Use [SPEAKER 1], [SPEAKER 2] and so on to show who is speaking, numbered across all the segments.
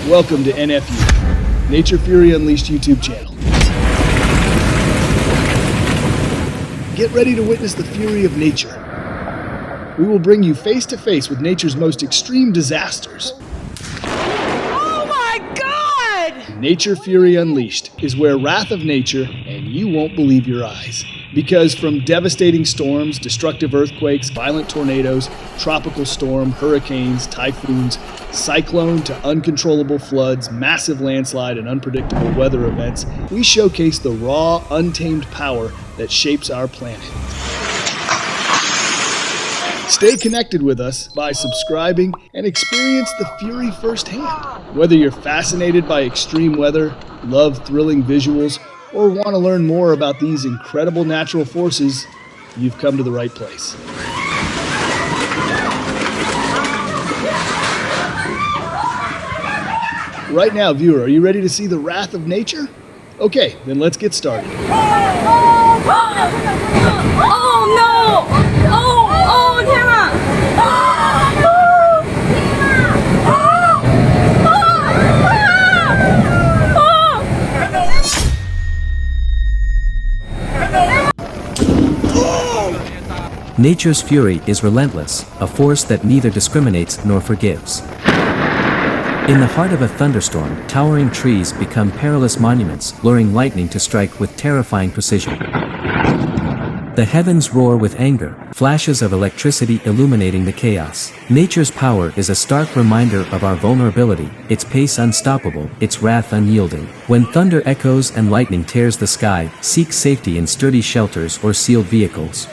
[SPEAKER 1] Welcome to NFU, Nature Fury Unleashed YouTube channel. Get ready to witness the fury of nature. We will bring you face to face with nature's most extreme disasters.
[SPEAKER 2] Oh my God!
[SPEAKER 1] Nature Fury Unleashed is where wrath of nature and you won't believe your eyes. Because from devastating storms, destructive earthquakes, violent tornadoes, tropical storm, hurricanes, typhoons, cyclone to uncontrollable floods, massive landslide, and unpredictable weather events, we showcase the raw, untamed power that shapes our planet. Stay connected with us by subscribing and experience the fury firsthand. Whether you're fascinated by extreme weather, love thrilling visuals, or want to learn more about these incredible natural forces, you've come to the right place. Right now, viewer, are you ready to see the wrath of nature? Okay, then let's get started.
[SPEAKER 2] Oh no! Oh, 天啊！
[SPEAKER 3] Nature's fury is relentless, a force that neither discriminates nor forgives. In the heart of a thunderstorm, towering trees become perilous monuments, luring lightning to strike with terrifying precision. The heavens roar with anger, flashes of electricity illuminating the chaos. Nature's power is a stark reminder of our vulnerability, its pace unstoppable, its wrath unyielding. When thunder echoes and lightning tears the sky, seek safety in sturdy shelters or sealed vehicles.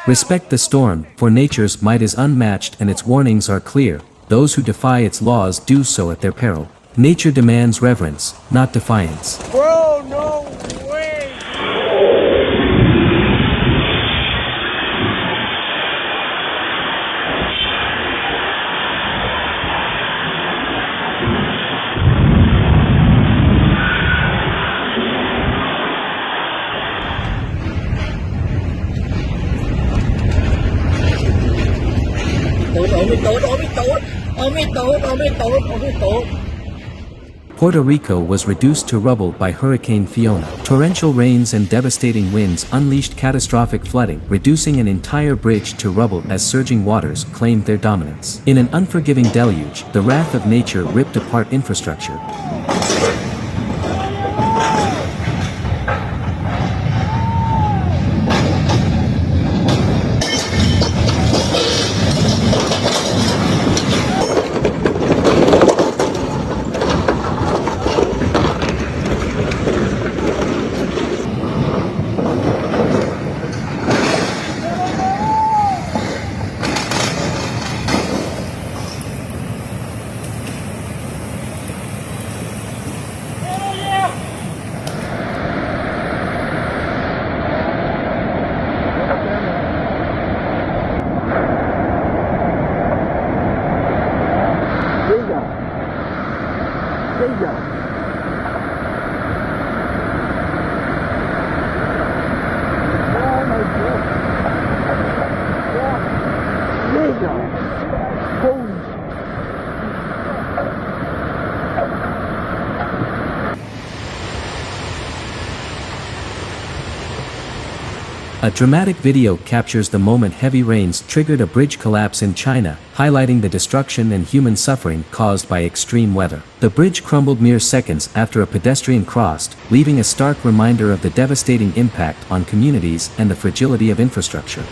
[SPEAKER 3] Respect the storm, for nature's might is unmatched and its warnings are clear. Those who defy its laws do so at their peril. Nature demands reverence, not defiance.
[SPEAKER 4] Bro, no way!
[SPEAKER 3] Puerto Rico was reduced to rubble by Hurricane Fiona. Torrential rains and devastating winds unleashed catastrophic flooding, reducing an entire bridge to rubble as surging waters claimed their dominance. In an unforgiving deluge, the wrath of nature ripped apart infrastructure. A dramatic video captures the moment heavy rains triggered a bridge collapse in China, highlighting the destruction and human suffering caused by extreme weather. The bridge crumbled mere seconds after a pedestrian crossed, leaving a stark reminder of the devastating impact on communities and the fragility of infrastructure.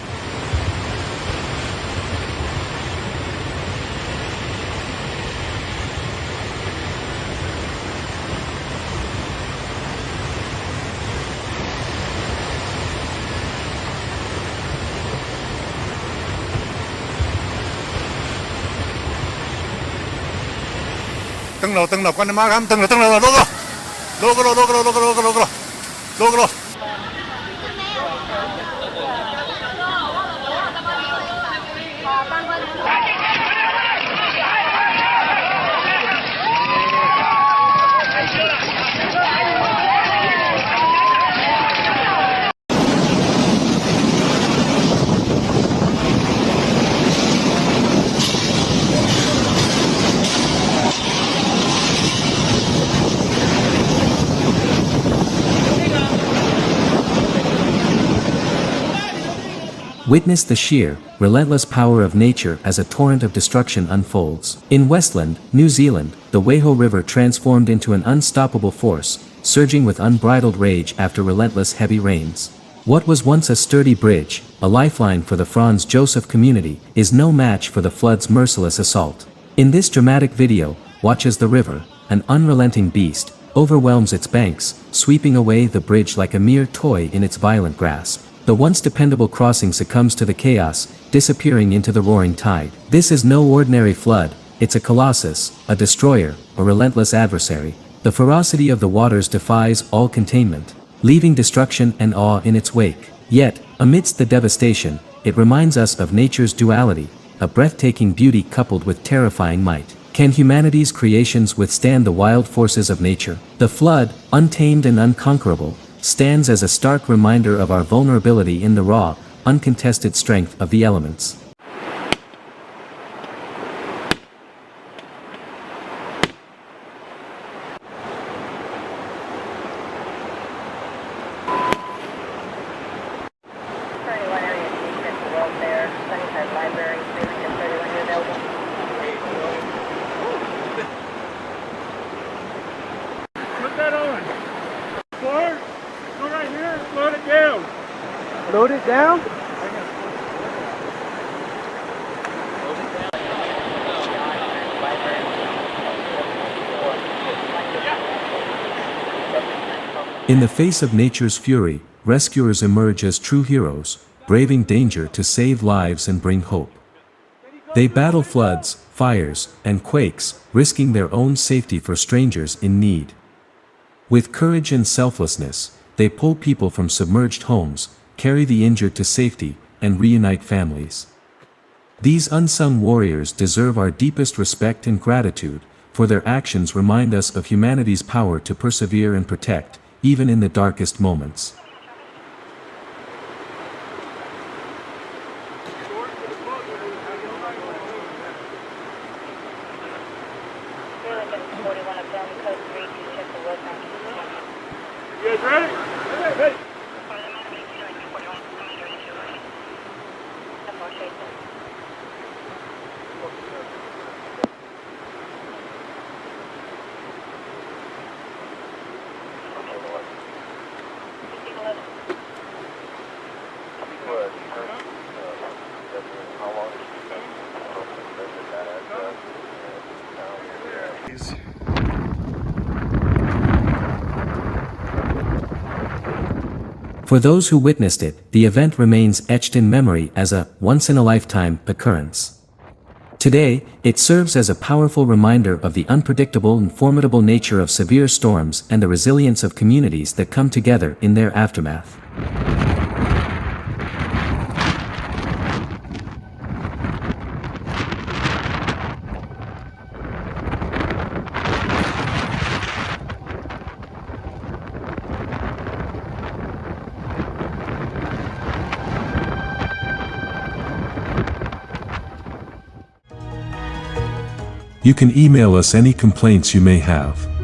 [SPEAKER 5] Tầng lầu con má gắm tầng lầu lô
[SPEAKER 3] Witness the sheer, relentless power of nature as a torrent of destruction unfolds. In Westland, New Zealand, the Waiho River transformed into an unstoppable force, surging with unbridled rage after relentless heavy rains. What was once a sturdy bridge, a lifeline for the Franz Josef community, is no match for the flood's merciless assault. In this dramatic video, watch as the river, an unrelenting beast, overwhelms its banks, sweeping away the bridge like a mere toy in its violent grasp. The once dependable crossing succumbs to the chaos, disappearing into the roaring tide. This is no ordinary flood, it's a colossus, a destroyer, a relentless adversary. The ferocity of the waters defies all containment, leaving destruction and awe in its wake. Yet, amidst the devastation, it reminds us of nature's duality, a breathtaking beauty coupled with terrifying might. Can humanity's creations withstand the wild forces of nature? The flood, untamed and unconquerable, stands as a stark reminder of our vulnerability in the raw, uncontested strength of the elements.
[SPEAKER 4] Put that on. Bart, go right here. Load it down. Load it down?
[SPEAKER 3] In the face of nature's fury, rescuers emerge as true heroes, braving danger to save lives and bring hope. They battle floods, fires, and quakes, risking their own safety for strangers in need. With courage and selflessness, they pull people from submerged homes, carry the injured to safety, and reunite families. These unsung warriors deserve our deepest respect and gratitude, for their actions remind us of humanity's power to persevere and protect, even in the darkest moments.
[SPEAKER 4] You guys ready? Ready.
[SPEAKER 3] For those who witnessed it, the event remains etched in memory as a once-in-a-lifetime occurrence. Today, it serves as a powerful reminder of the unpredictable and formidable nature of severe storms and the resilience of communities that come together in their aftermath.
[SPEAKER 6] You can email us any complaints you may have.